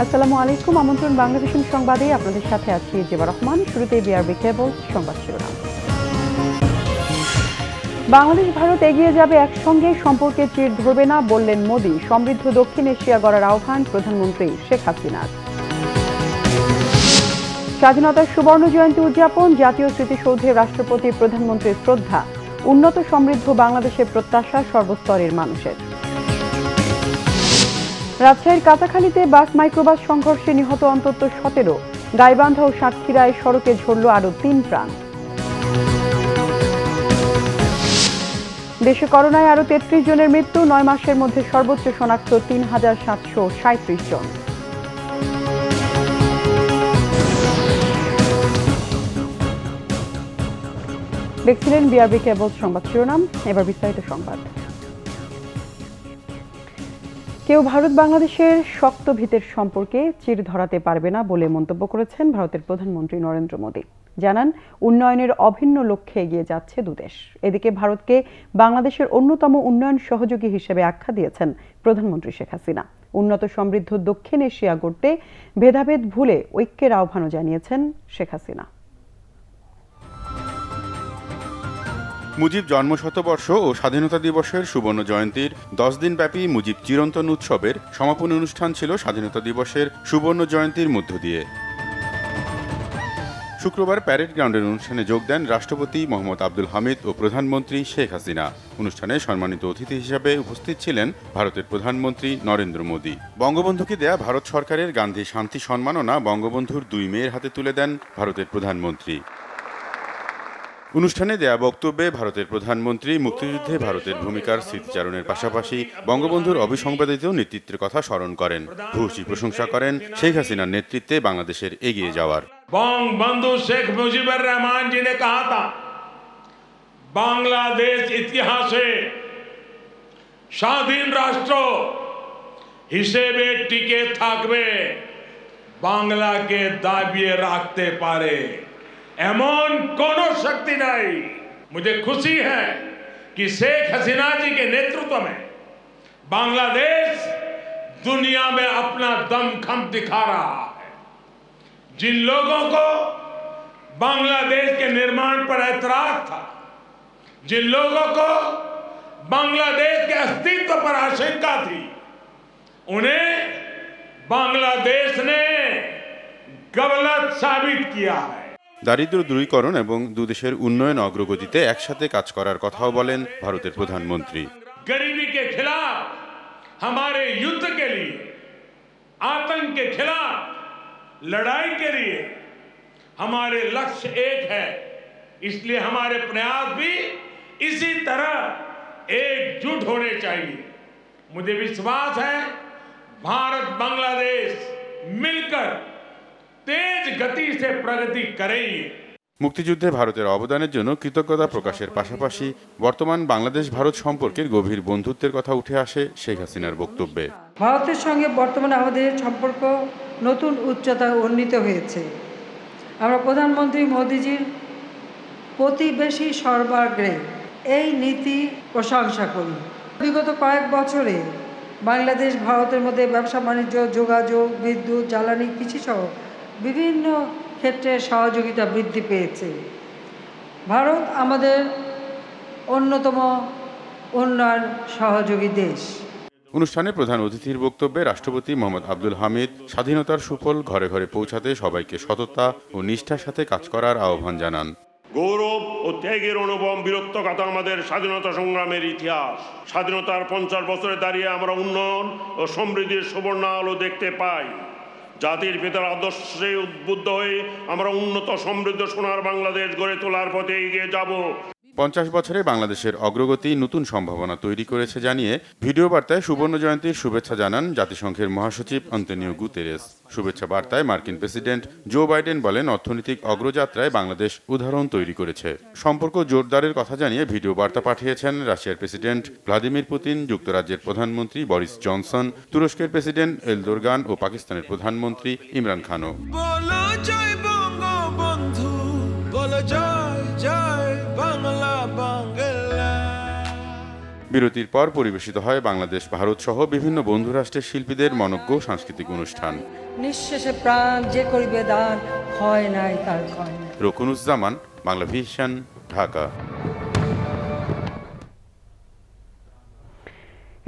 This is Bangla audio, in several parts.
আসসালামু আলাইকুম। আমন্ত্রণ বাংলাদেশের সংবাদে আপনাদের সাথে আছি জেবা রহমান। শুরুতেই বিআরবি কেবল সংবাদ শিরোনাম। বাংলাদেশ ভারত এগিয়ে যাবে একসঙ্গে, সম্পর্কে চির ধরবে না বললেন মোদি। সমৃদ্ধ দক্ষিণ এশিয়া গড়ার আহ্বান প্রধানমন্ত্রী শেখ হাসিনার। স্বাধীনতার সুবর্ণ জয়ন্তী উদযাপন, জাতীয় স্মৃতিসৌধে রাষ্ট্রপতি প্রধানমন্ত্রীর শ্রদ্ধা। উন্নত সমৃদ্ধ বাংলাদেশের প্রত্যাশা সর্বস্তরের মানুষের। রাজশাহীর কাটাখালীতে বাস মাইক্রোবাস সংঘর্ষে নিহত অন্তত 17। গাইবান্ধা ও সাতক্ষীরায় সড়কে ঝরল আরও 3 প্রাণ। দেশে করোনায় আরও 33 জনের মৃত্যু, 9 মাসের মধ্যে সর্বোচ্চ শনাক্ত 3737 জন। দেখছিলেন বিআরবি কেবল সংবাদ শিরোনাম। এবার বিস্তারিত সংবাদ। কেউ ভারত বাংলাদেশের শক্ত ভিতের সম্পর্কে চির ধরাতে পারবে না বলে মন্তব্য করেছেন ভারতের প্রধানমন্ত্রী নরেন্দ্র মোদি। জানান, উন্নয়নের অভিন্ন লক্ষ্যে এগিয়ে যাচ্ছে দুদেশ। এদিকে ভারতকে বাংলাদেশের অন্যতম উন্নয়ন সহযোগী হিসেবে আখ্যা দিয়েছেন প্রধানমন্ত্রী শেখ হাসিনা। উন্নত সমৃদ্ধ দক্ষিণ এশিয়া গড়তে ভেদাভেদ ভুলে ঐক্যের আহ্বানও জানিয়েছেন শেখ হাসিনা। মুজিব জন্মশতবর্ষ ও স্বাধীনতা দিবসের সুবর্ণ জয়ন্তীর 10 দিনব্যাপী মুজিব চিরন্তন উৎসবের সমাপনী অনুষ্ঠান ছিল স্বাধীনতা দিবসের সুবর্ণ জয়ন্তীর মধ্য দিয়ে। শুক্রবার প্যারেড গ্রাউন্ডের অনুষ্ঠানে যোগ দেন রাষ্ট্রপতি মোহাম্মদ আব্দুল হামিদ ও প্রধানমন্ত্রী শেখ হাসিনা। অনুষ্ঠানে সম্মানিত অতিথি হিসেবে উপস্থিত ছিলেন ভারতের প্রধানমন্ত্রী নরেন্দ্র মোদি। বঙ্গবন্ধুকে দেয়া ভারত সরকারের গান্ধী শান্তি সম্মাননা বঙ্গবন্ধুর 2 মেয়ের হাতে তুলে দেন ভারতের প্রধানমন্ত্রী। অনুষ্ঠানে দেয়া বক্তব্যে ভারতের প্রধানমন্ত্রী মুক্তিযুদ্ধে ভারতের ভূমিকার স্মৃতিচারণের পাশাপাশি বঙ্গবন্ধুর অবিসংবাদিত নেতৃত্বের কথা স্মরণ করেন। ভূয়সী প্রশংসা করেন শেখ হাসিনার নেতৃত্বে বাংলাদেশের এগিয়ে যাওয়ার। বঙ্গবন্ধু শেখ মুজিবুর রহমান जी ने कहा था, बांग्लादेश इतिहासे স্বাধীন রাষ্ট্র হিসেবে টিকে থাকবে, বাংলাকে দাবিয়ে রাখতে পারে एमन कोनो शक्ति नहीं। मुझे खुशी है कि शेख हसीना जी के नेतृत्व में बांग्लादेश दुनिया में अपना दमखम दिखा रहा है। जिन लोगों को बांग्लादेश के निर्माण पर ऐतराज था, जिन लोगों को बांग्लादेश के अस्तित्व पर आशंका थी, उन्हें बांग्लादेश ने गलत साबित किया है। দারিদ্র দূরীকরণ এবং দুদেশের উন্নয়ন অগ্রগতিতে একসাথে কাজ করার কথাও বলেন ভারতের প্রধানমন্ত্রী। गरीबी के खिलाफ हमारे युद्ध के लिए, आतंक के खिलाफ लड़ाई के लिए हमारे लक्ष्य एक है, इसलिए हमारे प्रयास भी इसी तरह एकजुट होने चाहिए। मुझे विश्वास है भारत बांग्लादेश मिलकर तेज गति से प्रगति करेंगे। মুক্তিযুদ্ধে ভারতের অবদানের জন্য কৃতজ্ঞতা প্রকাশের পাশাপাশি বর্তমান বাংলাদেশ ভারত সম্পর্কের গভীর বন্ধুত্বের কথা উঠে আসে শেখ হাসিনার বক্তব্যে। ভারতের সঙ্গে বর্তমানে আমাদের সম্পর্ক নতুন উচ্চতায় উন্নীত হয়েছে। আমরা প্রধানমন্ত্রী মোদিজির প্রতিবেশী সর্বাগ্রে এই নীতি প্রশংসা করি। বিগত কয়েক বছরে বাংলাদেশ ভারতের মধ্যে ব্যবসা বাণিজ্য, যোগাযোগ, বিদ্যুৎ, জ্বালানি, কৃষিসহ বিভিন্ন ক্ষেত্রে সহযোগিতা বৃদ্ধি পেয়েছে। ভারত আমাদের অন্যতম উন্নয়ন সহযোগী দেশ। অনুষ্ঠানে প্রধান অতিথির বক্তব্যে রাষ্ট্রপতি মোহাম্মদ আব্দুল হামিদ স্বাধীনতার সুফল ঘরে ঘরে পৌঁছাতে সবাইকে সততা ও নিষ্ঠার সাথে কাজ করার আহ্বান জানান। গৌরব ও ত্যাগের অনুভব বীরত্বগাথা আমাদের স্বাধীনতা সংগ্রামের ইতিহাস। স্বাধীনতার 50 বছরে দাঁড়িয়ে আমরা উন্নয়ন ও সমৃদ্ধির সুবর্ণ আলো দেখতে পাই। জাতির পিতার আদর্শে উদ্বুদ্ধ হয়ে আমরা উন্নত সমৃদ্ধ সোনার বাংলাদেশ গড়ে তোলার পথে এগিয়ে যাব। 50 বছরে বাংলাদেশের অগ্রগতি নতুন সম্ভাবনা তৈরি করেছে জানিয়ে ভিডিও বার্তায় সুবর্ণ জয়ন্তীর শুভেচ্ছা জানান জাতিসংঘের মহাসচিব আন্তোনিও গুতেরেস। শুভেচ্ছা বার্তায় মার্কিন প্রেসিডেন্ট জো বাইডেন বলেন, অর্থনৈতিক অগ্রযাত্রায় বাংলাদেশ উদাহরণ তৈরি করেছে। সম্পর্ক জোরদারের কথা জানিয়ে ভিডিও বার্তা পাঠিয়েছেন রাশিয়ার প্রেসিডেন্ট ভ্লাদিমির পুতিন, যুক্তরাজ্যের প্রধানমন্ত্রী বরিস জনসন, তুরস্কের প্রেসিডেন্ট এলদোরগান ও পাকিস্তানের প্রধানমন্ত্রী ইমরান খানও। বিরতির পর পরিবেশিত হয় বাংলাদেশ ভারত সহ বিভিন্ন বন্ধু রাষ্ট্রের শিল্পীদের মনোজ্ঞ সাংস্কৃতিক অনুষ্ঠান। নিঃশেষে প্রাণ যে করিবে দান, হয় নাই তার ক্ষয়। রকুনুজ্জামান, বাংলা ভিশন, ঢাকা।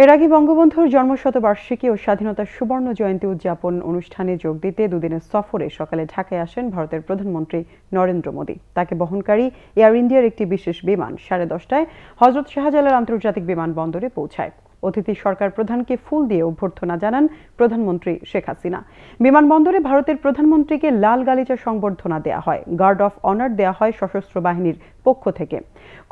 এর আগে বঙ্গবন্ধুর জন্মশতবার্ষিকী ও স্বাধীনতার সুবর্ণ জয়ন্তী উদযাপন অনুষ্ঠানে যোগ দিতে দুদিনের সফরে সকালে ঢাকায় আসেন ভারতের প্রধানমন্ত্রী নরেন্দ্র মোদী। তাকে বহনকারী এয়ার ইন্ডিয়ার একটি বিশেষ বিমান 10:30টায় হযরত শাহজালাল আন্তর্জাতিক বিমানবন্দরে পৌঁছায়। অতিথি সরকার প্রধানকে ফুল দিয়ে অভ্যর্থনা জানান প্রধানমন্ত্রী শেখ হাসিনা। বিমানবন্দরে ভারতের প্রধানমন্ত্রীকে লাল গালিচা সংবর্ধনা দেয়া হয়। গার্ড অফ অনার দেয়া হয় সশস্ত্র বাহিনীর পক্ষ থেকে।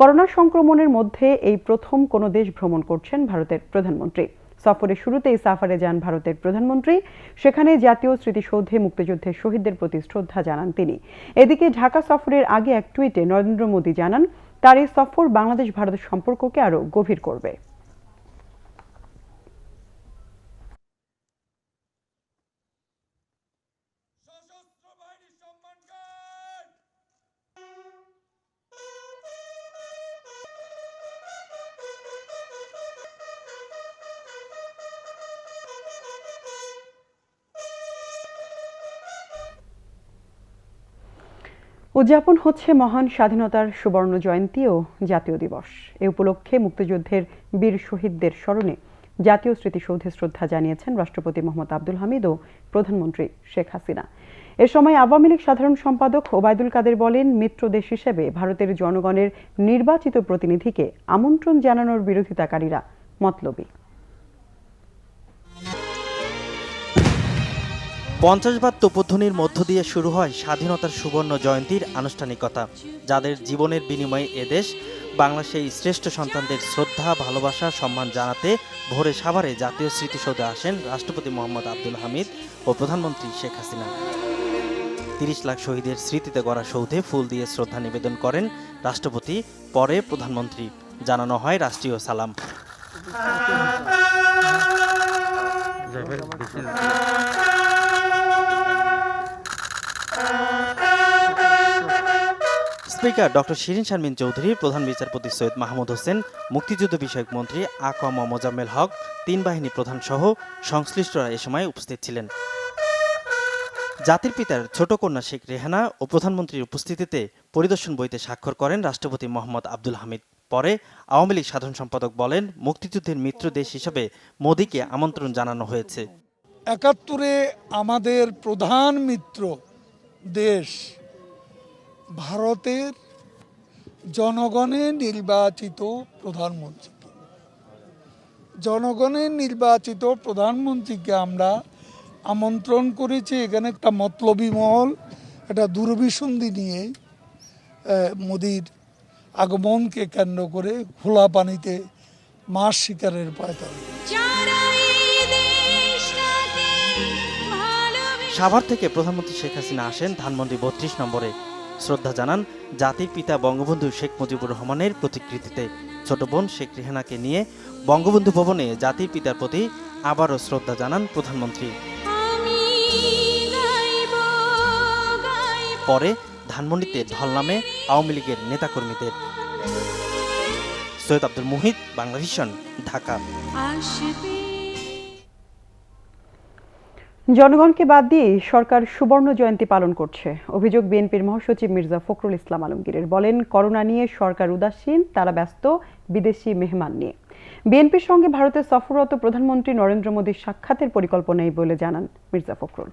করোনা সংক্রমণের মধ্যে এই প্রথম কোনো দেশ ভ্রমণ করছেন ভারতের প্রধানমন্ত্রী। সফরের শুরুতেই সাফারে যান ভারতের প্রধানমন্ত্রী। সেখানে জাতীয় স্মৃতিসৌধে মুক্তিযুদ্ধের শহীদদের প্রতি শ্রদ্ধা জানান তিনি। এদিকে ঢাকা সফরের আগে এক টুইটে নরেন্দ্র মোদী জানান, তার এই সফর বাংলাদেশ ভারতের সম্পর্ককে আরও গভীর করবে। উদযাপন হচ্ছে মহান স্বাধীনতার সুবর্ণ জয়ন্তী ও জাতীয় দিবস। এ উপলক্ষে মুক্তিযুদ্ধের বীর শহীদদের স্মরণে জাতীয় স্মৃতিসৌধে শ্রদ্ধা জানিয়েছেন রাষ্ট্রপতি মোহাম্মদ আব্দুল হামিদ ও প্রধানমন্ত্রী শেখ হাসিনা। এ সময় আওয়ামী লীগ সাধারণ সম্পাদক ওবায়দুল কাদের বলেন, মিত্র দেশ হিসেবে ভারতের জনগণের নির্বাচিত প্রতিনিধিকে আমন্ত্রণ জানানোর বিরোধিতাকারীরা মতলবী। 50 বার তোপধ্বনির মধ্য দিয়ে শুরু হয় স্বাধীনতার সুবর্ণ জয়ন্তীর আনুষ্ঠানিকতা। যাদের জীবনের বিনিময়ে এদেশ বাংলা সেই শ্রেষ্ঠ সন্তানদের শ্রদ্ধা, ভালোবাসা, সম্মান জানাতে ভোরে সাভারে জাতীয় স্মৃতিসৌধে আসেন রাষ্ট্রপতি মোহাম্মদ আব্দুল হামিদ ও প্রধানমন্ত্রী শেখ হাসিনা। 30 লাখ শহীদের স্মৃতিতে গড়া সৌধে ফুল দিয়ে শ্রদ্ধা নিবেদন করেন রাষ্ট্রপতি, পরে প্রধানমন্ত্রী। জানানো হয় রাষ্ট্রীয় সালাম। স্পিকার ডক্টর শিরিন শারমিন চৌধুরী, প্রধান বিচারপতি সৈয়দ মাহমুদ হোসেন, মুক্তিযুদ্ধ বিষয়ক মন্ত্রী আ.ক.ম মোজাম্মেল হক, 3 বাহিনী প্রধান সহ সংশ্লিষ্টরা এ সময় উপস্থিত ছিলেন। জাতির পিতার ছোট কন্যা শেখ রেহানা ও প্রধানমন্ত্রীর উপস্থিতিতে পরিদর্শন বইতে স্বাক্ষর করেন রাষ্ট্রপতি মোহাম্মদ আব্দুল হামিদ। পরে আওয়ামী লীগ সাধারণ সম্পাদক বলেন, মুক্তিযুদ্ধের মিত্র দেশ হিসেবে মোদীকে আমন্ত্রণ জানানো হয়েছে। 71-এ আমাদের প্রধান মিত্র দেশ ভারতের জনগণের নির্বাচিত প্রধানমন্ত্রীকে আমরা আমন্ত্রণ করেছি। এখানে একটা মতলবী মহল একটা দূরভিসন্ধি নিয়ে মোদির আগমনকে কেন্দ্র করে খোলা পানিতে মাছ শিকারের পায়তারা। সাভার থেকে প্রধানমন্ত্রী শেখ হাসিনা আসেন ধানমন্ডি 32 নম্বরে। শ্রদ্ধা জানান জাতির পিতা বঙ্গবন্ধু শেখ মুজিবুর রহমানের প্রতিকৃতিতে। ছোট বোন শেখ রেহানাকে নিয়ে বঙ্গবন্ধু ভবনে জাতির পিতার প্রতি আবারও শ্রদ্ধা জানান প্রধানমন্ত্রী। পরে ধানমন্ডিতে ঢল নামে আওয়ামী লীগের নেতাকর্মীদের। সৈয়দ আব্দুল মুহিত, বাংলা ভিশন, ঢাকা। জনগণকে বাদ দিয়ে সরকার সুবর্ণ জয়ন্তী পালন করছে, অভিযোগ বিএনপির মহাসচিব মির্জা ফখরুল ইসলাম আলমগীরের। বলেন, করোনা নিয়ে সরকার উদাসীন, তারা ব্যস্ত বিদেশি মেহমান নিয়ে। বিএনপির সঙ্গে ভারতের সফররত প্রধানমন্ত্রী নরেন্দ্র মোদীর সাক্ষাতের পরিকল্পনা নেই বলে জানান মির্জা ফখরুল।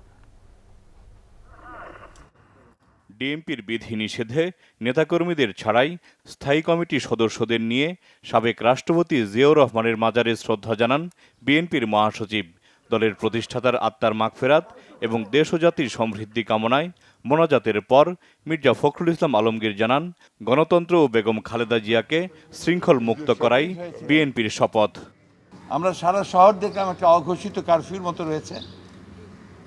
ডিএমপির বিধিনিষেধে নেতাকর্মীদের ছাড়াই স্থায়ী কমিটির সদস্যদের নিয়ে সাবেক রাষ্ট্রপতি জিয়াউর রহমানের মাজারে শ্রদ্ধা জানান বিএনপির মহাসচিব। দলের প্রতিষ্ঠাতার আত্মার মাগফেরাত এবং দেশ ও জাতির সমৃদ্ধি কামনায় মোনাজাতের পর মির্জা ফখরুল ইসলাম আলমগীর জানান, গণতন্ত্র ও বেগম খালেদা জিয়াকে শৃঙ্খল মুক্ত করাই বিএনপির শপথ। আমরা সারা শহর দেখলাম একটা অঘোষিত কারফিউর মতো রয়েছে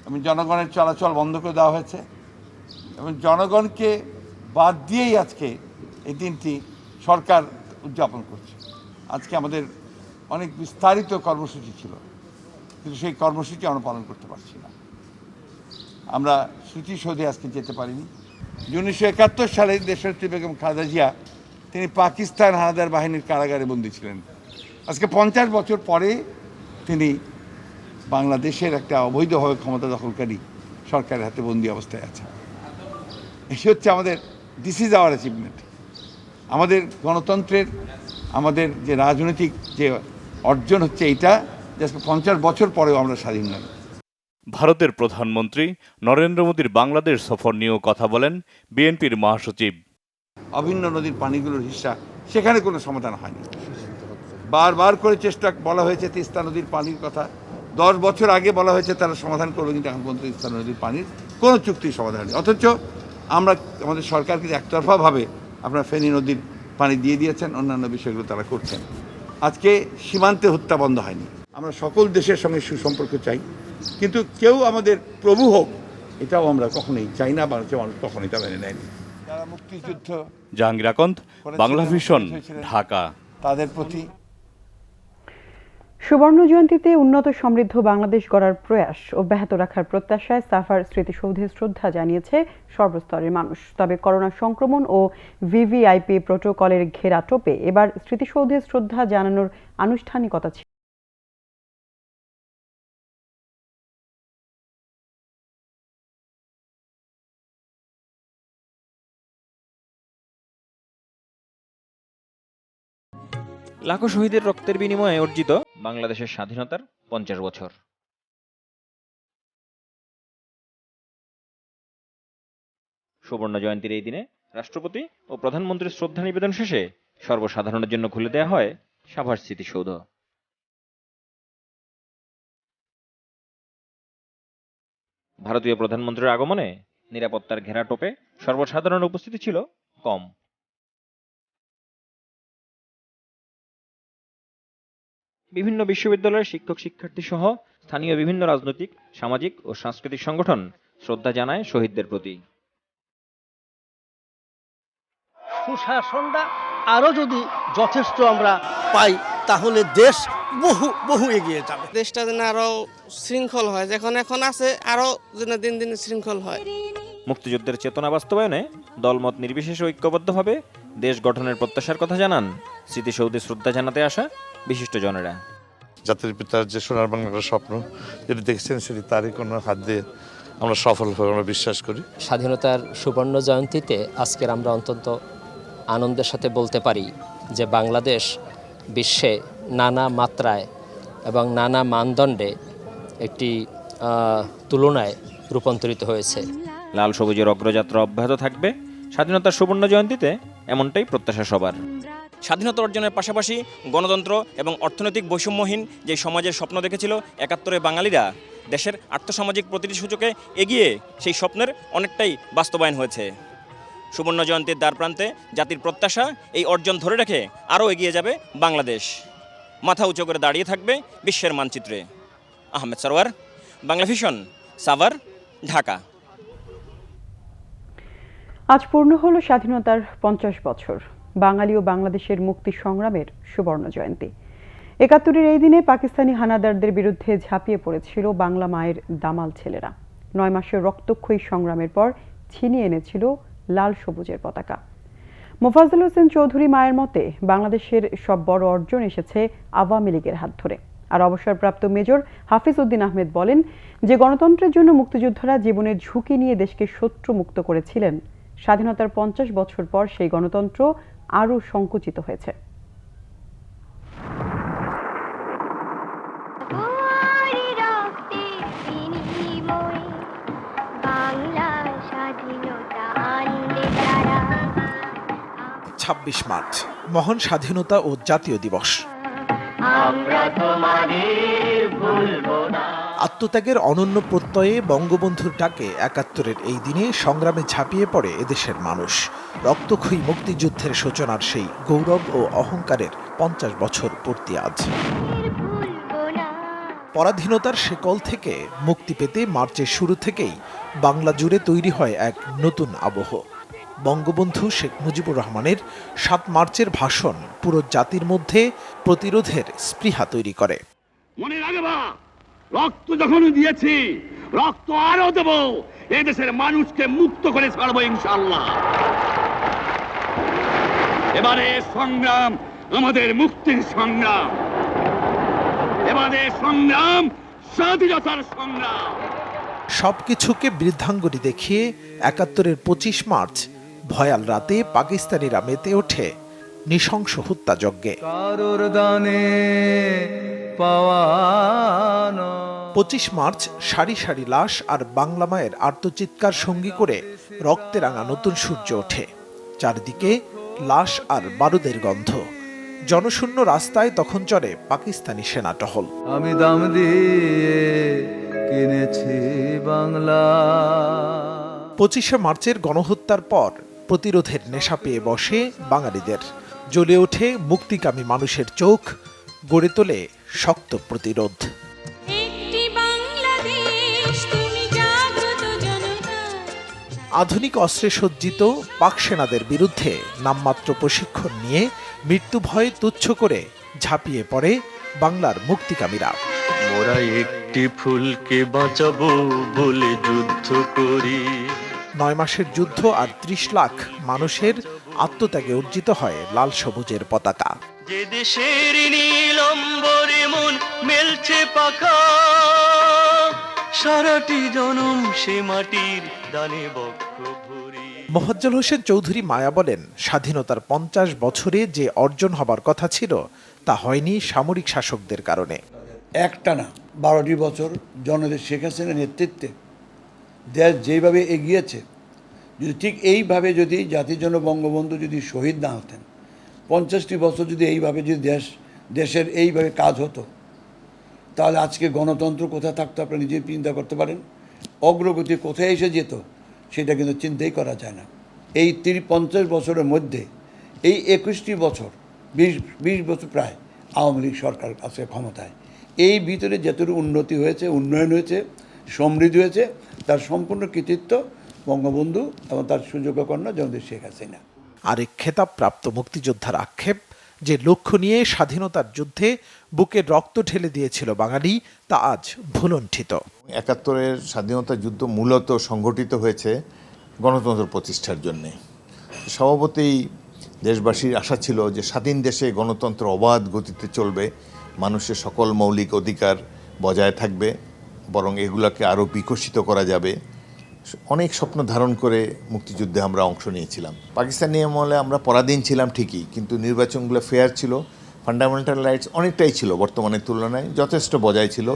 এবং জনগণের চলাচল বন্ধ করে দেওয়া হয়েছে এবং জনগণকে বাদ দিয়েই আজকে এই দিনটি সরকার উদযাপন করছে। আজকে আমাদের অনেক বিস্তারিত কর্মসূচি ছিল, কিন্তু সেই কর্মসূচি আমরা পালন করতে পারছি না। আমরা স্মৃতিসৌধে আজকে যেতে পারিনি। 1971 সালে দেশনেত্রী বেগম খালেদা জিয়া তিনি পাকিস্তান হানাদার বাহিনীর কারাগারে বন্দী ছিলেন। আজকে 50 বছর পরে তিনি বাংলাদেশের একটা অবৈধভাবে ক্ষমতা দখলকারী সরকারের হাতে বন্দী অবস্থায় আছে। এসে হচ্ছে আমাদের, দিস ইজ আওয়ার অ্যাচিভমেন্ট। আমাদের গণতন্ত্রের, আমাদের যে রাজনৈতিক যে অর্জন হচ্ছে এইটা, যে আজকে 50 বছর পরেও আমরা স্বাধীন নই। ভারতের প্রধানমন্ত্রী নরেন্দ্র মোদীর বাংলাদেশ সফর নিয়েও কথা বলেন বিএনপির মহাসচিব। অভিন্ন নদীর পানিগুলোর হিস্সা, সেখানে কোনো সমাধান হয়নি। বারবার করে চেষ্টা বলা হয়েছে তিস্তা নদীর পানির কথা, 10 বছর আগে বলা হয়েছে তারা সমাধান করবে, কিন্তু এখন পর্যন্ত তিস্তা নদীর পানির কোনো চুক্তির সমাধান নেই। অথচ আমরা, আমাদের সরকার কিন্তু একতরফাভাবে আপনার ফেনী নদীর পানি দিয়ে দিয়েছেন, অন্যান্য বিষয়গুলো তারা করছেন। আজকে সীমান্তে হত্যা বন্ধ হয়নি। আমরা সকল দেশের সঙ্গে সুসম্পর্ক চাই, কিন্তু কেউ আমাদের প্রভু হোক এটাও আমরা কখনোই চাই না, বা মানুষ কখনোই তা মেনে নেয়নি। যারা মুক্তিযুদ্ধ, জাহাঙ্গীর আকন্দ, বাংলা ভিশন, ঢাকা। তাদের প্রতি সুবর্ণ জয়ন্তীতে উন্নত সমৃদ্ধ বাংলাদেশ গড়ার প্রয়াস অব্যাহত রাখার প্রত্যাশায় সাভার স্মৃতিসৌধে শ্রদ্ধা জানিয়েছে সর্বস্তরের মানুষ। তবে করোনা সংক্রমণ ও ভিভিআইপি প্রোটোকলের ঘেরাটোপে এবার স্মৃতিসৌধে শ্রদ্ধা জানানোর আনুষ্ঠানিকতা ছিল। লাখো শহীদের রক্তের বিনিময়ে অর্জিত বাংলাদেশের স্বাধীনতার 50 বছর। সুবর্ণ জয়ন্তীর এই দিনে রাষ্ট্রপতি ও প্রধানমন্ত্রীর শ্রদ্ধা নিবেদন শেষে সর্বসাধারণের জন্য খুলে দেওয়া হয় সাভার স্মৃতিসৌধ। ভারতীয় প্রধানমন্ত্রীর আগমনে নিরাপত্তার ঘেরাটোপে সর্বসাধারণের উপস্থিতি ছিল কম। বিভিন্ন বিশ্ববিদ্যালয়ের শিক্ষক শিক্ষার্থী সহ স্থানীয় বিভিন্ন রাজনৈতিক, সামাজিক ও সাংস্কৃতিক সংগঠন শ্রদ্ধা জানায় শহীদদের প্রতি। সুশাসনটা আরো যদি যথেষ্ট আমরা পাই তাহলে দেশ বহু বহু এগিয়ে যাবে। দেশটা যেন আরো শৃঙ্খল হয়, এখন আছে আরো যেন দিন দিন শৃঙ্খল হয়। মুক্তিযুদ্ধের চেতনা বাস্তবায়নে দলমত নির্বিশেষে ঐক্যবদ্ধভাবে দেশ গঠনের প্রত্যাশার কথা জানান স্মৃতিসৌধে শ্রদ্ধা জানাতে আসা বিশিষ্ট জনেরা। জাতির পিতার যে সোনার বাংলার স্বপ্ন যেটি দেখছেন, সেটি তারই কোনো হাত দিয়ে আমরা সফল হবে আমরা বিশ্বাস করি। স্বাধীনতার সুবর্ণ জয়ন্তীতে আজকের আমরা অত্যন্ত আনন্দের সাথে বলতে পারি যে বাংলাদেশ বিশ্বে নানা মাত্রায় এবং নানা মানদণ্ডে একটি তুলনায় রূপান্তরিত হয়েছে। লাল সবুজের অগ্রযাত্রা অব্যাহত থাকবে স্বাধীনতার সুবর্ণ জয়ন্তীতে, এমনটাই প্রত্যাশা সবার। স্বাধীনতা অর্জনের পাশাপাশি গণতন্ত্র এবং অর্থনৈতিক বৈষম্যহীন যে সমাজের স্বপ্ন দেখেছিল ৭১-এ বাঙালিরা, দেশের আর্থসামাজিক প্রতিটি সূচকে এগিয়ে সেই স্বপ্নের অনেকটাই বাস্তবায়ন হয়েছে। সুবর্ণ জয়ন্তীর দ্বারপ্রান্তে জাতির প্রত্যাশা এই অর্জন ধরে রেখে আরও এগিয়ে যাবে বাংলাদেশ, মাথা উঁচু করে দাঁড়িয়ে থাকবে বিশ্বের মানচিত্রে। আহমেদ সরওয়ার, বাংলা ভিশন, সাভার, ঢাকা। আজ পূর্ণ হলো স্বাধীনতার 50 বছর, বাঙালি ও বাংলাদেশের মুক্তি সংগ্রামের সুবর্ণ জয়ন্তী। ৭১-এর এই দিনে পাকিস্তানি হানাদারদের বিরুদ্ধে ঝাঁপিয়ে পড়েছিল বাংলা মায়ের দামাল ছেলেরা। 9 মাসের রক্তক্ষয়ী সংগ্রামের পর ছিনিয়ে এনেছিল লাল সবুজের পতাকা। মোফাজ্জল হোসেন চৌধুরী মায়ের মতে বাংলাদেশের সব বড় অর্জন এসেছে আওয়ামী লীগের হাত ধরে। আর অবসরপ্রাপ্ত মেজর হাফিজ উদ্দিন আহমেদ বলেন যে গণতন্ত্রের জন্য মুক্তিযোদ্ধারা জীবনের ঝুঁকি নিয়ে দেশকে শত্রু মুক্ত করেছিলেন, স্বাধীনতার 50 বছর পর সেই গণতন্ত্র আরও সংকুচিত হয়েছে। ছাব্বিশ মার্চ মহান স্বাধীনতা ও জাতীয় দিবস। আত্মত্যাগের অনন্য প্রত্যয়ে বঙ্গবন্ধুর ডাকে ৭১-এর এই দিনে সংগ্রামে ঝাঁপিয়ে পড়ে এদেশের মানুষ। রক্তক্ষয়ী মুক্তিযুদ্ধের সূচনার সেই গৌরব ও অহংকারের 50 বছর পূর্তি আজ। পরাধীনতার শেকল থেকে মুক্তি পেতে মার্চের শুরু থেকেই বাংলা জুড়ে তৈরি হয় এক নতুন আবহ। বঙ্গবন্ধু শেখ মুজিবুর রহমানের ৭ মার্চের ভাষণ পুরো জাতির মধ্যে প্রতিরোধের স্পৃহা তৈরি করে। মনে রাখবা, রক্ত যখন দিয়েছি, রক্ত আরো দেব, এদেশের মানুষকে মুক্ত করে ছাড়বো ইনশাআল্লাহ। এবারে সংগ্রাম আমাদের মুক্তির সংগ্রাম। এবারের সংগ্রাম স্বাধীনতার সংগ্রাম। সবকিছুকে বৃদ্ধাঙ্গুলি দেখিয়ে ৭১-এর ২৫ মার্চ ভয়াল রাতে পাকিস্তানিরা মেতে ওঠে নৃশংস হত্যাযজ্ঞে। ২৫ মার্চ সারি সারি লাশ আর বাংলা মায়ের আর্তচিৎকার সঙ্গী করে রক্তে রাঙা নতুন সূর্য ওঠে। চারদিকে লাশ আর বারুদের গন্ধ। জনশূন্য রাস্তায় তখন চড়ে পাকিস্তানি সেনা টহল। আমি দাম দিয়ে কিনেছি বাংলা। ২৫শে মার্চের গণহত্যার পর প্রতিরোধের নেশা পেয়ে বসে বাঙালিদের। জ্বলে ওঠে মুক্তিকামী মানুষের চোখ, গড়ে তোলে শক্ত প্রতিরোধ। আধুনিক অস্ত্রে সজ্জিত পাক সেনাদের বিরুদ্ধে নামমাত্র প্রশিক্ষণ নিয়ে মৃত্যু ভয় তুচ্ছ করে ঝাঁপিয়ে পড়ে বাংলার মুক্তিকামীরা। মোরা একটি ফুলকে বাঁচাবো বলে যুদ্ধ করি। ৯ মাসের যুদ্ধ আর ৩০ লাখ মানুষের আত্মত্যাগে অর্জিত হয় লাল সবুজের পতাকা। যে দেশের নীল অম্বরে মন মেলছে পাখা, সারাটি জনম সে মাটির দানে বক্ষ ভরি। মোফাজ্জল হোসেন চৌধুরী মায়া বলেন, স্বাধীনতার ৫০ বছরে যে অর্জন হবার কথা ছিল তা হয়নি সামরিক শাসকদের কারণে। একটানা ১২টি বছর জননেত্রী শেখ হাসিনার নেতৃত্বে দেশ যেইভাবে এগিয়েছে, যদি ঠিক এইভাবে যদি জাতির জন্য বঙ্গবন্ধু যদি শহীদ না হতেন, ৫০টি বছর যদি এইভাবে যদি দেশের এইভাবে কাজ হতো, তাহলে আজকে গণতন্ত্র কোথায় থাকতো আপনারা নিজে চিন্তা করতে পারেন। অগ্রগতি কোথায় এসে যেত সেটা কিন্তু চিন্তাই করা যায় না। এই ৫০ বছরের মধ্যে এই ২১টি বছর ২০ বছর প্রায় আওয়ামী লীগ সরকার আছে ক্ষমতায়। এই ভিতরে যতটুকু উন্নতি হয়েছে, উন্নয়ন হয়েছে, সমৃদ্ধি হয়েছে, তার সম্পূর্ণ কৃতিত্ব বঙ্গবন্ধু এবং তার সুযোগ্য কন্যা জননেত্রী শেখ হাসিনা। আরেক খেতাবপ্রাপ্ত মুক্তিযোদ্ধার আক্ষেপ, যে লক্ষ্য নিয়ে স্বাধীনতার যুদ্ধে বুকের রক্ত ঢেলে দিয়েছিল বাঙালি, তা আজ ভুলণ্ঠিত। ৭১-এর স্বাধীনতা যুদ্ধ মূলত সংগঠিত হয়েছে গণতন্ত্র প্রতিষ্ঠার জন্যে। স্বভাবতই দেশবাসীর আশা ছিল যে স্বাধীন দেশে গণতন্ত্র অবাধ গতিতে চলবে, মানুষের সকল মৌলিক অধিকার বজায় থাকবে, বরং এগুলোকে আরও বিকশিত করা যাবে। অনেক স্বপ্ন ধারণ করে মুক্তিযুদ্ধে আমরা অংশ নিয়েছিলাম। পাকিস্তানি আমলে আমরা পরাধীন ছিলাম ঠিকই, কিন্তু নির্বাচনগুলো ফেয়ার ছিল, ফান্ডামেন্টাল রাইটস অনেকটাই ছিল বর্তমানের তুলনায়, যথেষ্ট বজায় ছিল।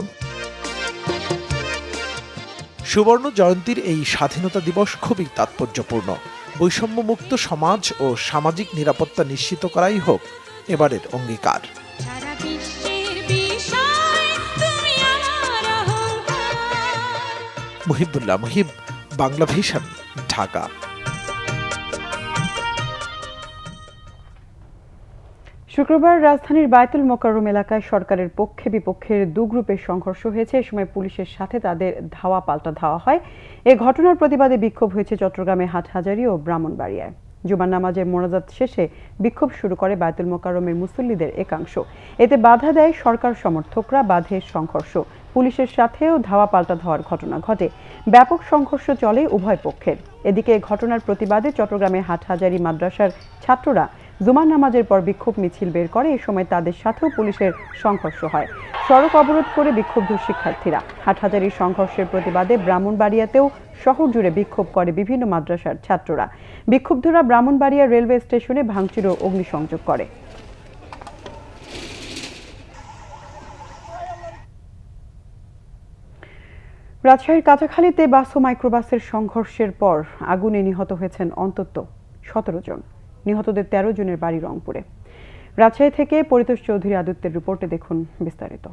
সুবর্ণ জয়ন্তীর এই স্বাধীনতা দিবস খুবই তাৎপর্যপূর্ণ। বৈষম্যমুক্ত সমাজ ও সামাজিক নিরাপত্তা নিশ্চিত করাই হোক এবারের অঙ্গীকার। মুহিবুল্লাহ মুহিব, বাংলা ভিশন, ঢাকা। শুক্রবার রাজধানীর বায়তুল মোকাররম এলাকায় সরকারের পক্ষে বিপক্ষের দু গ্রুপের সংঘর্ষ হয়েছে। এ সময় পুলিশের সাথে তাদের ধাওয়া পাল্টা ধাওয়া হয়। এ ঘটনার প্রতিবাদে বিক্ষোভ হয়েছে চট্টগ্রামে, হাটহাজারী ও ব্রাহ্মণবাড়িয়ায়। জুমার নামাজের মোনাজাত শেষে বিক্ষোভ শুরু করে বায়তুল মোকাররমের মুসল্লিদের একাংশ। এতে বাধা দেয় সরকার সমর্থকরা, বাধে সংঘর্ষ। পুলিশের সাথেও ধাওয়া পাল্টা ধাওয়ার ঘটনা ঘটে। ব্যাপক সংঘর্ষ চলে উভয় পক্ষের। এদিকে ঘটনার প্রতিবাদে চট্টগ্রামে হাটহাজারী মাদ্রাসার ছাত্ররা জুমার নামাজের পর বিক্ষোভ মিছিল বের করে। এ সময় তাদের সাথেও পুলিশের সংঘর্ষ হয়। সড়ক অবরোধ করে বিক্ষুব্ধ শিক্ষার্থীরা। হাটহাজারীর সংঘর্ষের প্রতিবাদে ব্রাহ্মণবাড়িয়াতেও শহর জুড়ে বিক্ষোভ করে বিভিন্ন মাদ্রাসার ছাত্ররা। বিক্ষুব্ধরা ব্রাহ্মণবাড়িয়া রেলওয়ে স্টেশনে ভাঙচুর ও অগ্নিসংযোগ করে। রাজশাহীর কাঁচাখালীতে বাস ও মাইক্রোবাসের সংঘর্ষের পর আগুনে নিহত হয়েছেন অন্তত ১৭ জন। নিহতদের ১৩ জনের বাড়ি রংপুরে। রাজশাহী থেকে পরিতোষ চৌধুরী আদিত্যের রিপোর্টে দেখুন বিস্তারিত।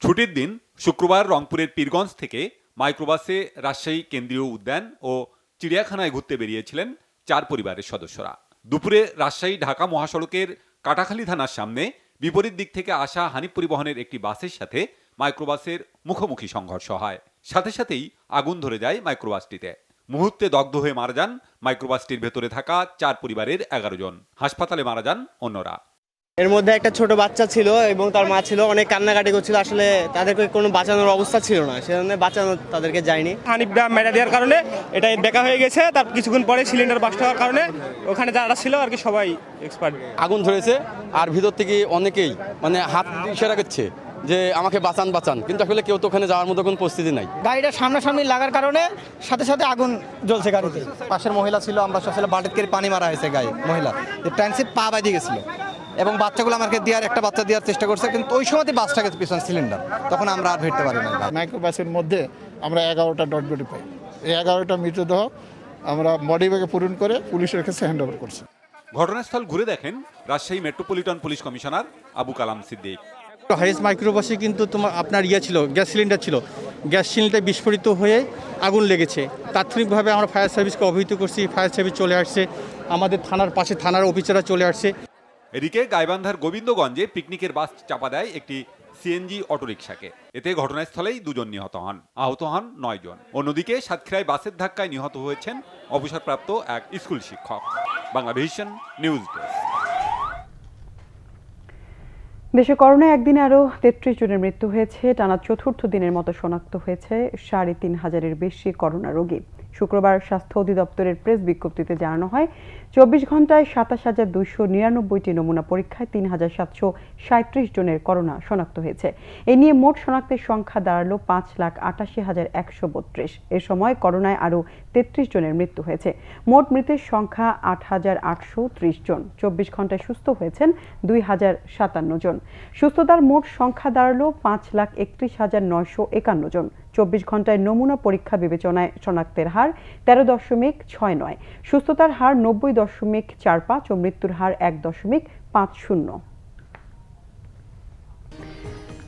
ছুটির দিন শুক্রবার রংপুরের পীরগঞ্জ থেকে মাইক্রোবাসে রাজশাহী কেন্দ্রীয় উদ্যান ও চিড়িয়াখানায় ঘুরতে বেরিয়েছিলেন ৪ পরিবারের সদস্যরা। দুপুরে রাজশাহী ঢাকা মহাসড়কের কাটাখালী থানার সামনে বিপরীত দিক থেকে আসা হানিফ পরিবহনের একটি বাসের সাথে মাইক্রোবাসের মুখোমুখি সংঘর্ষ হয়। সাথে সাথেই আগুন ধরে যায় মাইক্রোবাসটিতে। মুহূর্তে দগ্ধ হয়ে মারা যান মাইক্রোবাসটির ভেতরে থাকা ৪ পরিবারের ১১ জন। হাসপাতালে মারা যান অন্যরা। এর মধ্যে একটা ছোট বাচ্চা ছিল এবং তার মা ছিল, অনেক কান্নাকাটি করছিল। আসলে তাদেরকে কোনো বাঁচানোর অবস্থা ছিল না, সেজন্য বাঁচানো তাদেরকে যায়নি। হানিফটা মেরা দেওয়ার কারণে এটা বেকা হয়ে গেছে। তার কিছুক্ষণ পরে সিলিন্ডার বাস্ট হওয়ার কারণে ওখানে যারা ছিল আর কি সবাই এক্সপার্ট। আগুন ধরেছে আর ভিতর থেকে অনেকেই মানে হাত ইশারা করছে যে আমাকে বাঁচান বাঁচান, কিন্তু আসলে কেউ তো ওখানে যাওয়ার মতো কোনো পরিস্থিতি নাই। গাড়িটা সামনাসামনি লাগার কারণে সাথে সাথে আগুন জ্বলছে গাড়িতে। পাশের মহিলা ছিল, আমরা আসলে বাল্টিতে করে পানি মারা হয়েছে গায়ে মহিলা, যে ট্রান্সিট পা বাঁধে গেছিল এবং বাচ্চাগুলো আমাকে একটা বাচ্চা দেওয়ার চেষ্টা করছে, কিন্তু ওই সময়তে বাসটা গেছে পিছন সিলিন্ডার, তখন আমরা আর ভিড়তে পারি না। মাইক্রোবাসের মধ্যে আমরা 11টা ডট বডি পাই। এই 11টা মৃতদেহ আমরা বডি ব্যাগে পূরণ করে পুলিশের কাছে হ্যান্ড ওভার করছি। ঘটনাস্থল ঘুরে দেখেন Rajshahi metropolitan police commissioner Abu Kalam Siddique. Hiace মাইক্রোবাসে কিন্তু আপনার ছিল, গ্যাস সিলিন্ডার ছিল, গ্যাস সিলিন্ডার বিস্ফোরিত হয়ে আগুন লেগেছে। তাৎক্ষণিকভাবে আমরা ফায়ার সার্ভিসকে অবহিত করছি, ফায়ার সার্ভিস চলে আসছে, আমাদের থানার পাশে থানার অফিসাররা চলে আসছে। এদিকে গাইবান্ধার গোবিন্দগঞ্জে পিকনিকের বাস চাপা দেয় একটি সিএনজি অটোরিকশাকে। এতে ঘটনাস্থলেই 2 জন নিহত হন, আহত হন 9 জন। অন্যদিকে সাতক্ষীরায় বাসের ধাক্কায় নিহত হয়েছেন অবসরপ্রাপ্ত এক স্কুল শিক্ষক। Banglavision news desk. দেশে করোনায় একদিনে আরও 33 জনের মৃত্যু হয়েছে। টানা চতুর্থ দিনের মতো শনাক্ত হয়েছে 3,500-এর বেশি করোনা রোগী। শুক্রবার স্বাস্থ্য অধিদপ্তরের প্রেস বিজ্ঞপ্তিতে জানানো হয়, 24 ঘন্টায় 27,299টি নমুনা পরীক্ষায় 3,737 জনের করোনা শনাক্ত হয়েছে। এ নিয়ে মোট শনাক্তের সংখ্যা দাঁড়ালো 5,88,132। এ সময় করোনায় আরও 33 জনের মৃত্যু হয়েছে। মোট মৃতের সংখ্যা 8,830 জন। 24 ঘন্টায় সুস্থ হয়েছেন 2,057 জন। সুস্থতার মোট সংখ্যা দাঁড়ালো 5,31,951 জন। 24 ঘন্টায় নমুনা পরীক্ষা বিবেচনায় শনাক্তের হার 13.69, সুস্থতার হার 90.45 ও মৃত্যুর হার 1.50।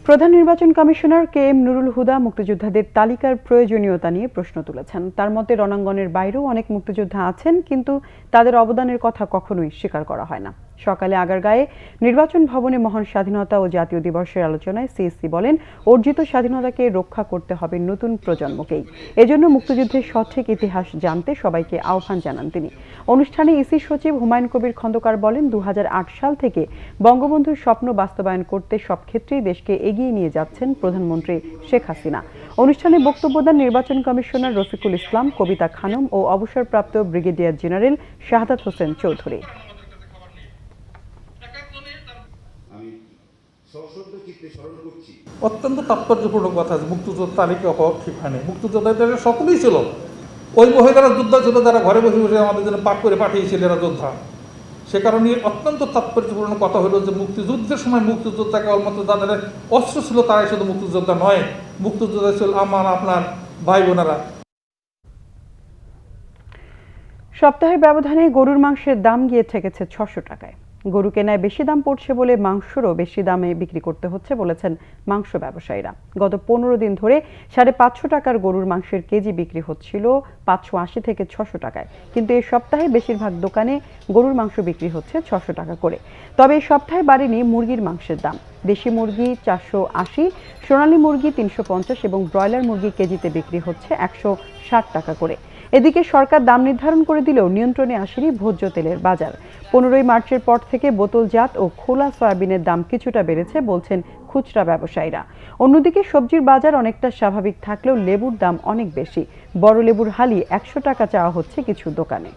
প্রধান নির্বাচন কমিশনার KM নুরুল হুদা মুক্তিযোদ্ধাদের তালিকার প্রয়োজনীয়তা নিয়ে প্রশ্ন তুলেছেন। তার মতে রণাঙ্গনের বাইরেও অনেক মুক্তিযোদ্ধা আছেন, কিন্তু তাদের অবদানের কথা কখনোই স্বীকার করা হয় না। সকালে আগারগাঁয়ে নির্বাচন ভবনে মহান স্বাধীনতা ও জাতীয় দিবসের আলোচনায় সিএসসি বলেন, অর্জিত স্বাধীনতাকে রক্ষা করতে হবে নতুন প্রজন্মকেই। এজন্য মুক্তিযুদ্ধের সঠিক ইতিহাস জানতে সবাইকে আহ্বান জানান তিনি। অনুষ্ঠানে ইসি সচিব হুমায়ুন কবির খন্দকার বলেন, 2008 সাল থেকে বঙ্গবন্ধুর স্বপ্ন বাস্তবায়ন করতে সব ক্ষেত্রেই দেশকে এগিয়ে নিয়ে যাচ্ছেন প্রধানমন্ত্রী শেখ হাসিনা। অনুষ্ঠানে বক্তব্য দেন নির্বাচন কমিশনার রফিকুল ইসলাম, কবিতা খানম ও অবসরপ্রাপ্ত ব্রিগেডিয়ার জেনারেল শাহাদাত হোসেন চৌধুরী। অত্যন্ত তাৎপর্যপূর্ণ কথা, মুক্তিযোদ্ধা তালিকা হওয়া ঠিক হয়নি। মুক্তিযোদ্ধাদের সকলেই ছিল, ওই মহিলারা যোদ্ধা ছিল যারা ঘরে বসে বসে আমাদের জন্য পাক করে পাঠিয়েছিল, এরা যোদ্ধা। সে কারণে অত্যন্ত তাৎপর্যপূর্ণ কথা হলো যে মুক্তিযুদ্ধের সময় মুক্তিযোদ্ধা কেবলমাত্র যাদের অস্ত্র ছিল তারাই শুধু মুক্তিযোদ্ধা নয়, মুক্তিযোদ্ধা ছিল আমার আপনার ভাই বোনেরা। সপ্তাহের ব্যবধানে গরুর মাংসের দাম গিয়ে ঠেকেছে 600 টাকায়। গরু কেনায় বেশি দাম পড়ছে বলে মাংসরও বেশি দামে বিক্রি করতে হচ্ছে বলেছেন মাংস ব্যবসায়ীরা। গত 15 দিন ধরে 550 টাকার গরুর মাংসের কেজি বিক্রি হচ্ছিল 580 থেকে 600 টাকায়, কিন্তু এই সপ্তাহে বেশিরভাগ দোকানে গরুর মাংস বিক্রি হচ্ছে 600 টাকা করে। তবে এই সপ্তাহে বাড়েনি মুরগির মাংসের দাম। দেশি মুরগি 480, সোনালী মুরগি 350 এবং ব্রয়লার মুরগি কেজিতে বিক্রি হচ্ছে 160 টাকা করে। এদিকে সরকার দাম নির্ধারণ করে দিলেও নিয়ন্ত্রণে আসেনি ভোজ্য তেলের বাজার। 15 মার্চের পর থেকে বোতলজাত ও খোলা সয়াবিনের দাম কিছুটা বেড়েছে বলছেন খুচরা ব্যবসায়ীরা। অন্যদিকে সবজির বাজার অনেকটা স্বাভাবিক থাকলেও লেবুর দাম অনেক বেশি। বড় লেবুর হালি 100 টাকা চাওয়া হচ্ছে কিছু দোকানে।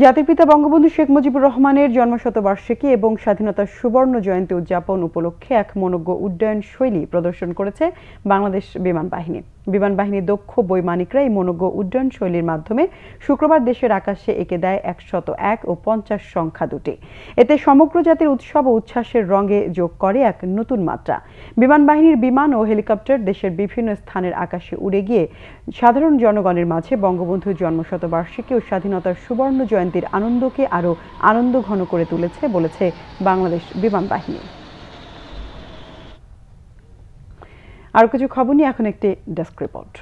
জাতির পিতা বঙ্গবন্ধু শেখ মুজিবুর রহমানের জন্মশতবার্ষিকী এবং স্বাধীনতার সুবর্ণ জয়ন্তী উদযাপন উপলক্ষে এক মনোজ্ঞ উড্ডয়ন শৈলী প্রদর্শন করেছে বাংলাদেশ বিমান বাহিনী। বিমান বাহিনীর দক্ষ বৈমানিকরা এই মনোজ্ঞ উড্ডয়ন শৈলীর মাধ্যমে শুক্রবার দেশের আকাশে এঁকে দেয় 101 ও 50 সংখ্যা দুটি। এতে সমগ্র জাতির উৎসব ও উচ্ছ্বাসের রঙে যোগ করে এক নতুন মাত্রা। বিমান বাহিনীর বিমান ও হেলিকপ্টার দেশের বিভিন্ন স্থানের আকাশে উড়ে গিয়ে সাধারণ জনগণের মাঝে বঙ্গবন্ধুর জন্মশতবার্ষিকী ও স্বাধীনতার সুবর্ণ জয়ন্তীর আনন্দকে আরও আনন্দঘন করে তুলেছে বলেছে বাংলাদেশ বিমান বাহিনী। আর কিছু খবর নিয়ে এখন একটি ডেস্ক রিপোর্ট।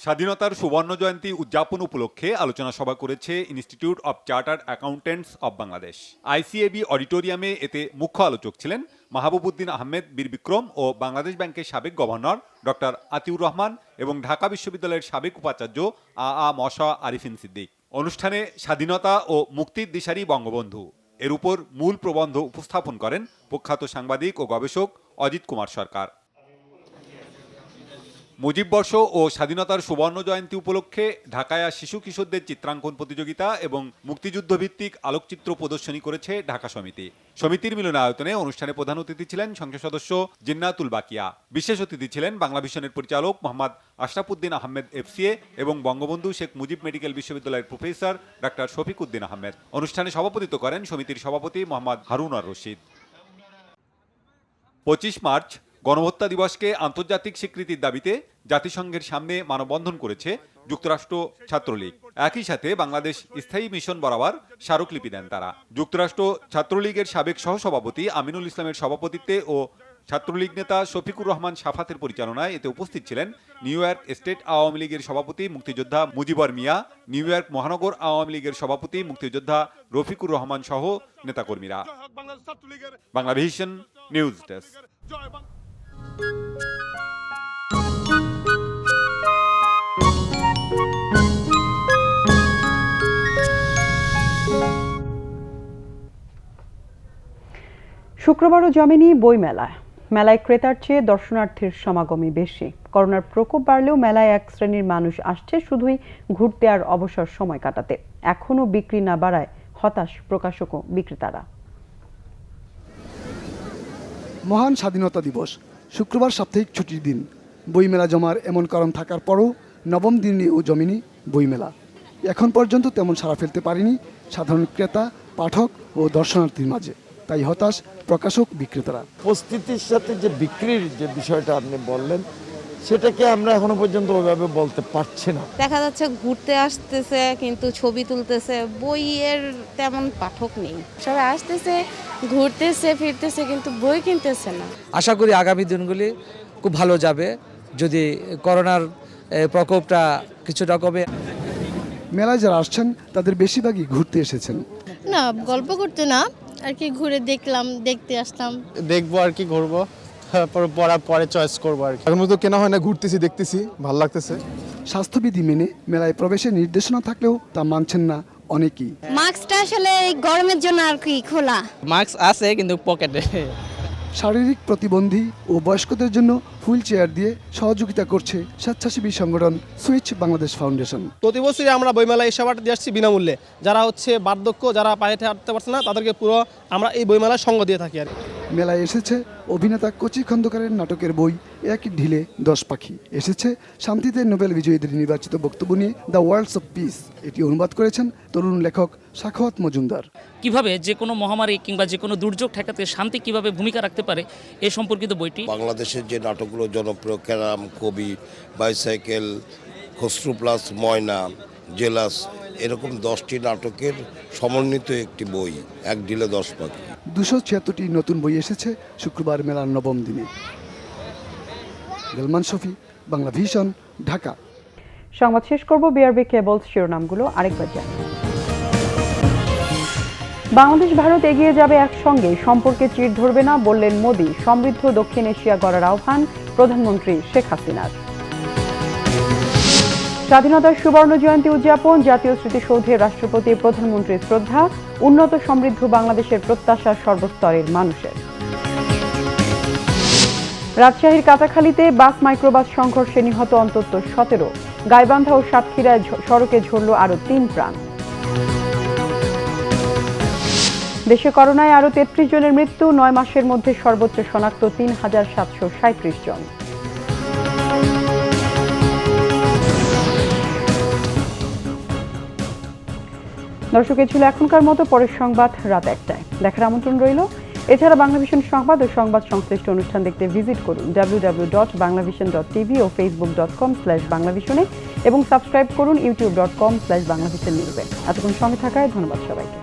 স্বাধীনতার সুবর্ণ জয়ন্তী উদযাপন উপলক্ষে আলোচনা সভা করেছে institute of chartered accountants of Bangladesh. ICAB অডিটোরিয়ামে এতে মুখ্য আলোচক ছিলেন মাহবুবউদ্দিন আহমেদ বীর বিক্রম ও বাংলাদেশ ব্যাংকের সাবেক গভর্নর ডক্টর আতিউর রহমান এবং ঢাকা বিশ্ববিদ্যালয়ের সাবেক উপাচার্য মশা আরিফিন সিদ্দিক। অনুষ্ঠানে স্বাধীনতা ও মুক্তির দিশারি বঙ্গবন্ধু এর উপর মূল প্রবন্ধ উপস্থাপন করেন প্রখ্যাত সাংবাদিক ও গবেষক অজিত কুমার সরকার। মুজিব বর্ষ ও স্বাধীনতার সুবর্ণ জয়ন্তী উপলক্ষে ঢাকায় শিশু কিশোরদের চিত্রাঙ্কন প্রতিযোগিতা এবং মুক্তিযুদ্ধ ভিত্তিক আলোকচিত্র প্রদর্শনী করেছে ঢাকা সমিতি। সমিতির মিলনায়তনে অনুষ্ঠানে প্রধান অতিথি ছিলেন সংসদ সদস্য জিন্নাতুল বাকিয়া। বিশেষ অতিথি ছিলেন বাংলা ভিশনের পরিচালক মোহাম্মদ আশরাফুদ্দিন আহমেদ এফসিএ এবং বঙ্গবন্ধু শেখ মুজিব মেডিকেল বিশ্ববিদ্যালয়ের প্রফেসর ডক্টর শফিক উদ্দিন আহমেদ। অনুষ্ঠানে সভাপতিত্ব করেন সমিতির সভাপতি মোহাম্মদ হারুন আর রশিদ। 25 মার্চ গণহত্যা দিবসকে আন্তর্জাতিক স্বীকৃতির দাবিতে জাতিসংঘের সামনে মানববন্ধন করেছে যুক্তরাষ্ট্র ছাত্রলীগ। একই সাথে বাংলাদেশ স্থায়ী মিশন বরাবর স্মারকলিপি দেন তারা। যুক্তরাষ্ট্র ছাত্রলীগের সাবেক সহসভাপতি আমিনুল ইসলামের সভাপতিত্বে ও ছাত্রলীগ নেতা শফিকুর রহমান সাফাতের পরিচালনায় এতে উপস্থিত ছিলেন নিউ ইয়র্ক স্টেট আওয়ামী লীগের সভাপতি মুক্তিযোদ্ধা মুজিবর মিয়া, নিউ ইয়র্ক মহানগর আওয়ামী লীগের সভাপতি মুক্তিযোদ্ধা রফিকুর রহমান সহ নেতাকর্মীরা। Bangla Vision news desk. শুক্রবারও জমেনি বইমেলা। মেলায় ক্রেতার চেয়ে দর্শনার্থীর সমাগমই বেশি। করোনার প্রকোপ বাড়লেও মেলায় এক শ্রেণীর মানুষ আসছে শুধুই ঘুরতে আর অবসর সময় কাটাতে। এখনও বিক্রি না বাড়ায় হতাশ প্রকাশক ও বিক্রেতারা। মহান স্বাধীনতা দিবস, শুক্রবার সাপ্তাহিক ছুটির দিন। বইমেলা জমার এমন কারণ থাকার পরও নবম দিনেও জমেনি বইমেলা। এখন পর্যন্ত তেমন সাড়া ফেলতে পারেনি সাধারণ ক্রেতা, পাঠক ও দর্শনার্থীর মাঝে। তাই হতাশ প্রকাশক বিক্রেতারা। উপস্থিতির সাথে যে বিক্রির যে বিষয়টা আপনি বললেন, সেটাকে আমরা এখনো পর্যন্ত ওইভাবে বলতে পারছি না। দেখা যাচ্ছে ঘুরতে আসতেছে কিন্তু ছবি তুলতেছে, বইয়ের তেমন পাঠক নেই। সবাই আসতেছে, ঘুরতেছে, ফিরতেছে কিন্তু বই কিনতেছে না। আশা করি আগামী দিনগুলি খুব ভালো যাবে যদি করোনার প্রকোপটা কিছুটা কমে। মেলায় যারা আসছেন তাদের বেশিরভাগই ঘুরতে এসেছেন। না, গল্প করতে না, আর কি ঘুরে দেখলাম, দেখতে আসলাম। দেখবো আর কি, ঘুরবো, পরে চয়েস করবো আর কি। এখন তো কেনা হয় না, ঘুরতেছি, দেখতেছি, ভালো লাগতেছে। স্বাস্থ্যবিধি মেনে মেলায় প্রবেশের নির্দেশনা থাকলেও তা মানছেন না অনেকেই। মাস্কটা আসলে গরমের জন্য আর কি খোলা। মাস্ক আছে কিন্তু পকেটে। শারীরিক প্রতিবন্ধী ও বয়স্কদের জন্য হুইল চেয়ার দিয়ে সহযোগিতা করছে স্বেচ্ছাসেবী সংগঠন সুইচ বাংলাদেশ ফাউন্ডেশন। প্রতি বছরই আমরা বইমেলায় এই সেবাটা দিয়ে আসছি বিনামূল্যে। যারা হচ্ছে বার্ধক্য, যারা পায়ে হাঁটতে পারছে না, তাদেরকে পুরো আমরা এই বইমেলায় সঙ্গ দিয়ে থাকি আর কি। মেলায় এসেছে অভিনেতা কচি খন্দকারের নাটকের বই এক ঢিলে 10 পাখি। এসেছে শান্তিতে নোবেল বিজয়ীদের নির্বাচিত বক্তব্য নিয়ে দ্য ওয়ার্ল্ডস অফ পিস। এটি অনুবাদ করেছেন তরুণ লেখক সাখাওয়াত মজুমদার। কিভাবে যে কোনো মহামারী কিংবা যে কোনো দুর্যোগ ঠেকাতে শান্তি কিভাবে ভূমিকা রাখতে পারে এ সম্পর্কিত বইটি। বাংলাদেশের যে নাটকগুলো জনপ্রিয়, ক্যারাম, কবি, বাইসাইকেল, খসরু প্লাস ময়না, জেলাস, এরকম 10টি নাটকের সমন্বিত একটি বই এক ঢিলে 10 পাখি। 276টি নতুন বই এসেছে শুক্রবার মেলার নবম দিনে। গলমান শফি, বাংলা ভিশন, ঢাকা। সংবাদ শেষ করব বিআরবি কেবলস শিরোনামগুলো আরেকবার জানি। বাংলাদেশ ভারত এগিয়ে যাবে একসঙ্গে, সম্পর্কে চির ধরবে না বললেন মোদি। সমৃদ্ধ দক্ষিণ এশিয়া গড়ার আহ্বান প্রধানমন্ত্রী শেখ হাসিনার। স্বাধীনতার সুবর্ণ জয়ন্তী উদযাপন, জাতীয় স্মৃতিসৌধে রাষ্ট্রপতি প্রধানমন্ত্রীর শ্রদ্ধা। উন্নত সমৃদ্ধ বাংলাদেশের প্রত্যাশা সর্বস্তরের মানুষের। রাজশাহীর কাটাখালীতে বাস মাইক্রোবাস সংঘর্ষে নিহত অন্তত 17। গাইবান্ধা ও সাতক্ষীরায় সড়কে ঝরল আরও 3 প্রাণ। দেশে করোনায় আরও 33 জনের মৃত্যু, 9 মাসের মধ্যে সর্বোচ্চ শনাক্ত 3737 জন। দর্শক, এ ছিল এখনকার মতো। পরের সংবাদ রাত 1টায় দেখার আমন্ত্রণ রইল। এছাড়া বাংলাভিশন সংবাদ ও সংবাদ সংশ্লিষ্ট অনুষ্ঠান দেখতে ভিজিট করুন www.banglavision.tv ও facebook.com/banglavision এবং সাবস্ক্রাইব করুন youtube.com/banglavision নিউজে। এতক্ষণ সঙ্গে থাকায় ধন্যবাদ সবাইকে।